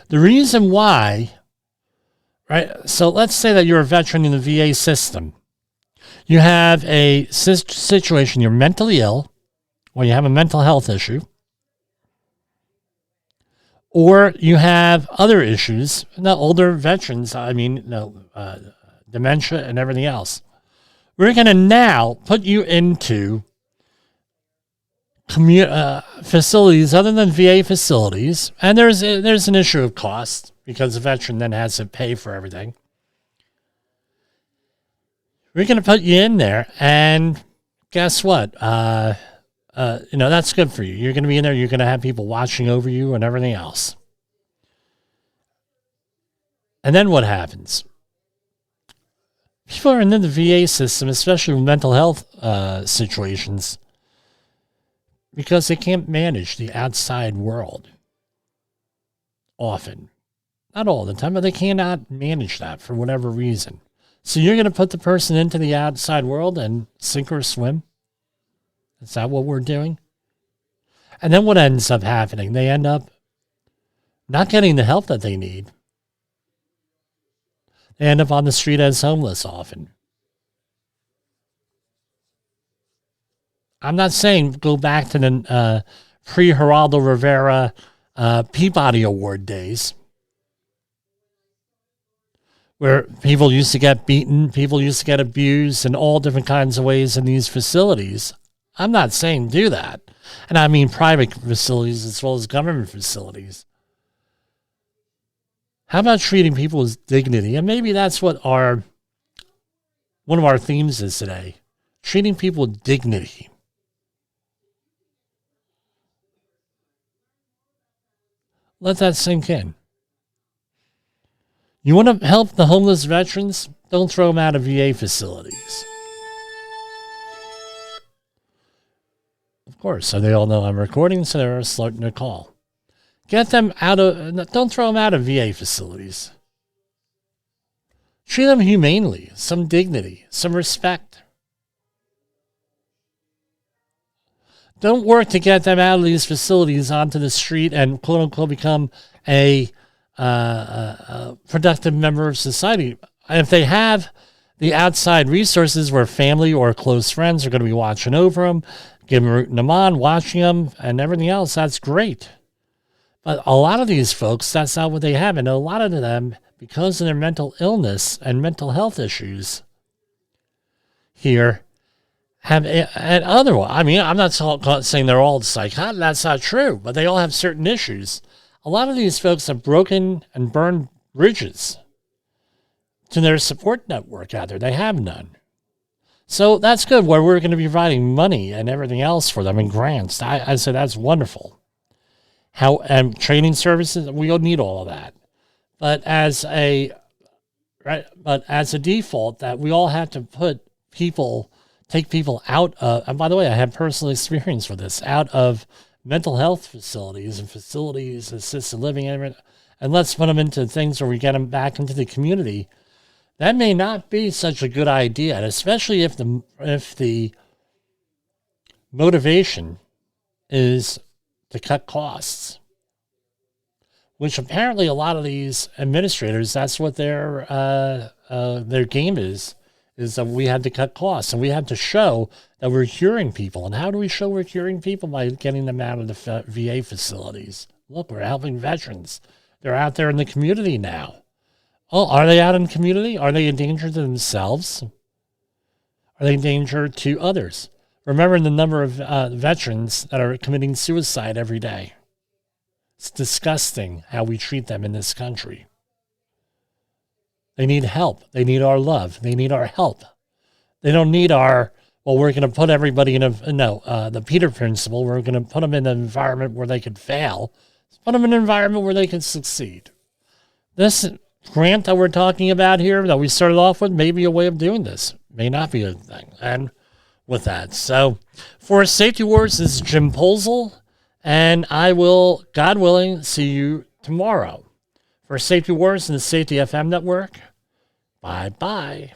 Speaker 3: The reason why, right? So let's say that you're a veteran in the VA system. You have a situation, you're mentally ill, or you have a mental health issue, or you have other issues. The older veterans, dementia and everything else. We're going to now put you into facilities other than VA facilities, and there's an issue of cost because the veteran then has to pay for everything. We're going to put you in there, and guess what? That's good for you. You're going to be in there. You're going to have people watching over you and everything else. And then what happens? People are in the VA system, especially with mental health situations, because they can't manage the outside world. Often. Not all the time, but they cannot manage that for whatever reason. So you're going to put the person into the outside world and sink or swim? Is that what we're doing? And then what ends up happening? They end up not getting the help that they need They end up on the street as homeless often. I'm not saying go back to the pre-Geraldo Rivera Peabody Award days, where people used to get beaten, people used to get abused in all different kinds of ways in these facilities. I'm not saying do that. And I mean private facilities as well as government facilities. How about treating people with dignity? And maybe that's what one of our themes is today. Treating people with dignity. Let that sink in. You want to help the homeless veterans? Don't throw them out of VA facilities. Of course, so they all know I'm recording, so they're starting to call. Get them out of, don't throw them out of VA facilities. Treat them humanely, some dignity, some respect. Don't work to get them out of these facilities onto the street and quote unquote become a productive member of society. If they have the outside resources where family or close friends are going to be watching over them, rooting them on, watching them, and everything else, that's great. But a lot of these folks, that's not what they have. And a lot of them, because of their mental illness and mental health issues here, have and otherwise. I mean, I'm not saying they're all psychotic. That's not true. But they all have certain issues. A lot of these folks have broken and burned bridges to their support network out there. They have none. So that's good, where we're going to be providing money and everything else for them and grants. I said that's wonderful. Training services, we don't need all of that. But as a default, that we all have to take people out of, and by the way, I have personal experience with this, out of mental health facilities and facilities, assisted living, and let's put them into things where we get them back into the community. That may not be such a good idea, and especially if the motivation is to cut costs, which apparently a lot of these administrators, that's what their game is that we had to cut costs, and we had to show that we're curing people. And how do we show we're curing people? By getting them out of the VA facilities. Look, we're helping veterans. They're out there in the community now. Oh, are they out in the community? Are they in danger to themselves? Are they in danger to others? Remember the number of veterans that are committing suicide every day. It's disgusting how we treat them in this country. They need help. They need our love. They need our help. They don't need we're going to put everybody in the Peter principle. We're going to put them in an environment where they could fail. Let's put them in an environment where they can succeed. This grant that we're talking about here that we started off with may be a way of doing this. May not be a thing. And with that, so for Safety Wars, this is Jim Posel, and I will, God willing, see you tomorrow. For Safety Wars and the Safety FM network, bye-bye.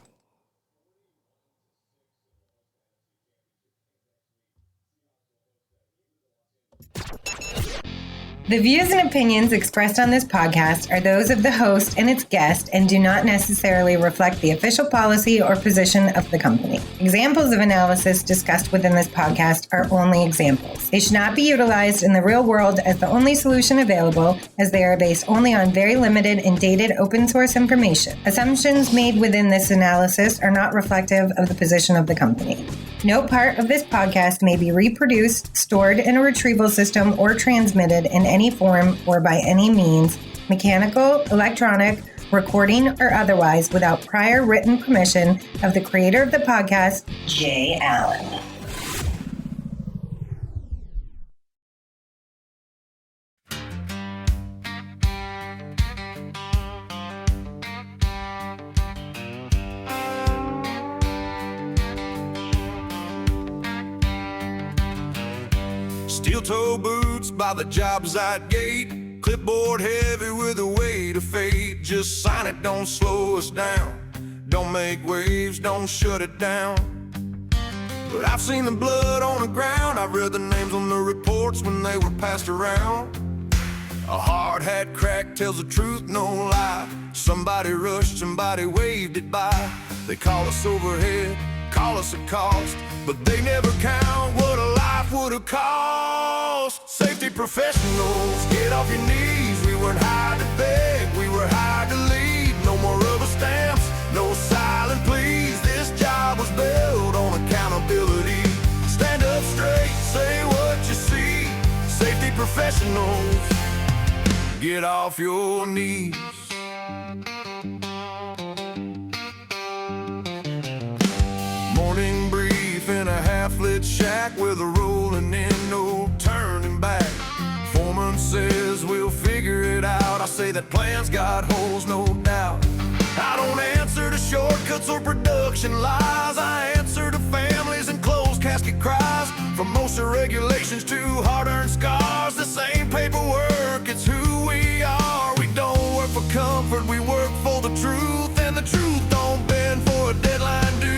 Speaker 7: The views and opinions expressed on this podcast are those of the host and its guest and do not necessarily reflect the official policy or position of the company. Examples of analysis discussed within this podcast are only examples. They should not be utilized in the real world as the only solution available, as they are based only on very limited and dated open source information. Assumptions made within this analysis are not reflective of the position of the company. No part of this podcast may be reproduced, stored in a retrieval system, or transmitted in any form or by any means, mechanical, electronic, recording, or otherwise, without prior written permission of the creator of the podcast, Jay Allen.
Speaker 5: Steel-toe boots by the job site gate, clipboard heavy with the weight of fate. Just sign it, don't slow us down. Don't make waves, don't shut it down. But I've seen the blood on the ground, I've read the names on the reports when they were passed around. A hard hat crack tells the truth, no lie. Some somebody rushed, somebody waved it by. They call us overhead, call us a cost, but they never count what a life would have cost. Safety professionals, get off your knees. We weren't hired to beg, we were hired to lead. No more rubber stamps, no silent pleas. This job was built on accountability. Stand up straight, say what you see. Safety professionals, get off your knees. Morning brief in a half-lit shack with a rolling in, no turning back. Foreman says we'll figure it out. I say that plan's got holes, no doubt. I don't answer to shortcuts or production lies. I answer to families and closed casket cries. From OSHA regulations to hard-earned scars, this ain't paperwork, it's who we are. We don't work for comfort, we work for the truth, and the truth don't bend for a deadline due.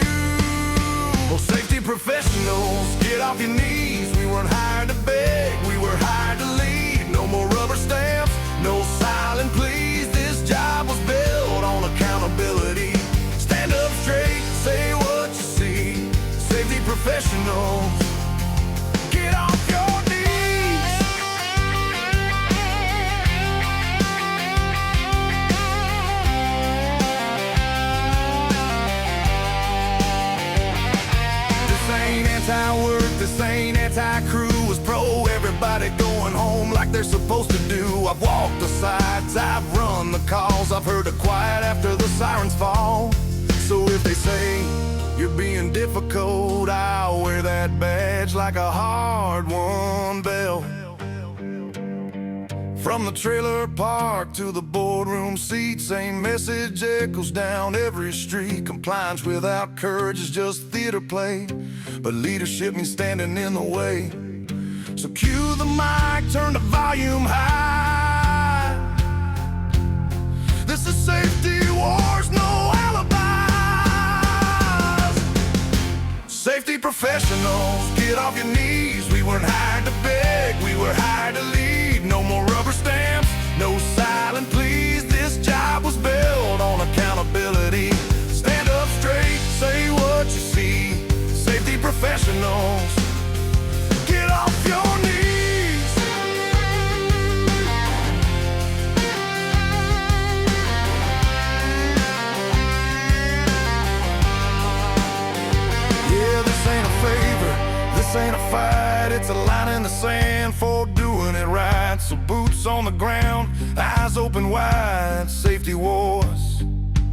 Speaker 5: Well, safety professionals, get off your knees. We weren't hired to beg, we were hired to lead. No more rubber stamps, no silent pleas. This job was built on accountability. Stand up straight, say what you see. Safety professionals, get off your knees. This ain't anti-work, this ain't anti-crew. It's pro everybody going home like they're supposed to do. I've walked the sides, I've run the calls, I've heard a quiet after the sirens fall. So if they say you're being difficult, I'll wear that badge like a hard-won bell. From the trailer park to the boardroom seat, same message echoes down every street. Compliance without courage is just theater play, but leadership means standing in the way. So cue the mic, turn the volume high. This is safety wars, no alibis. Safety professionals, get off your knees. We weren't hired to beg, we were hired to lead. No more rubber stamps, no silent pleas. This job was built on accountability. Stand up straight, say what you see. Safety professionals, get off your knees. Yeah, this ain't a favor, this ain't a fight. It's a line in the sand for doing it right. So boots on the ground, eyes open wide. Safety wars,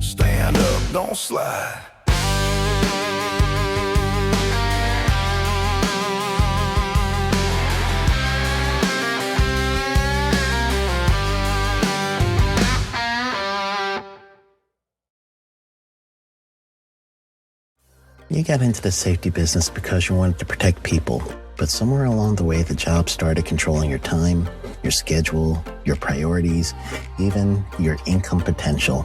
Speaker 5: stand up, don't slide.
Speaker 1: You got into the safety business because you wanted to protect people, but somewhere along the way, the job started controlling your time, your schedule, your priorities, even your income potential.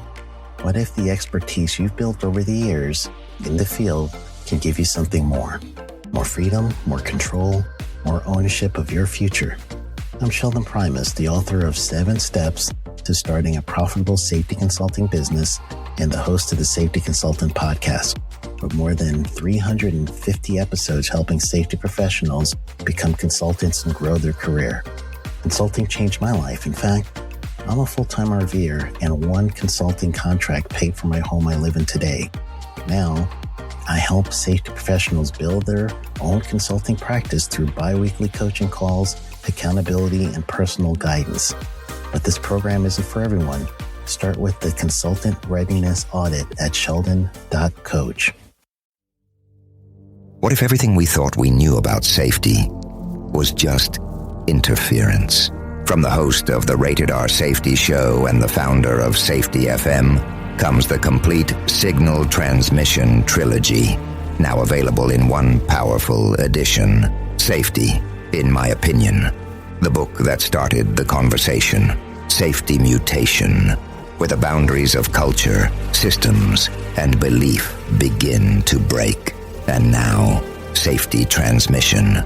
Speaker 1: What if the expertise you've built over the years in the field can give you something more? More freedom, more control, more ownership of your future. I'm Sheldon Primus, the author of 7 Steps to Starting a Profitable Safety Consulting Business and the host of the Safety Consultant Podcast, with more than 350 episodes helping safety professionals become consultants and grow their career. Consulting changed my life. In fact, I'm a full-time RVer, and 1 consulting contract paid for my home I live in today. Now, I help safety professionals build their own consulting practice through bi-weekly coaching calls, accountability, and personal guidance. But this program isn't for everyone. Start with the Consultant Readiness Audit at sheldon.coach.
Speaker 2: What if everything we thought we knew about safety was just interference? From the host of the Rated R Safety Show and the founder of Safety FM comes the complete signal transmission trilogy, now available in one powerful edition. Safety, in my opinion, the book that started the conversation. Safety Mutation, where the boundaries of culture, systems, and belief begin to break. And now, Safety Transmission,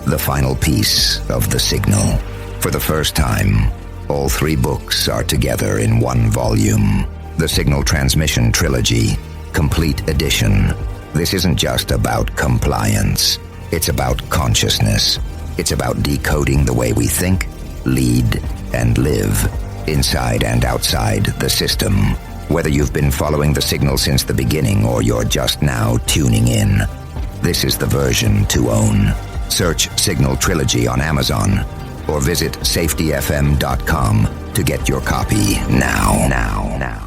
Speaker 2: the final piece of the signal. For the first time, all 3 books are together in one volume. the Signal Transmission Trilogy, Complete Edition. This isn't just about compliance. It's about consciousness. It's about decoding the way we think, lead, and live, inside and outside the system. Whether you've been following the signal since the beginning or you're just now tuning in, this is the version to own. Search Signal Trilogy on Amazon or visit safetyfm.com to get your copy now.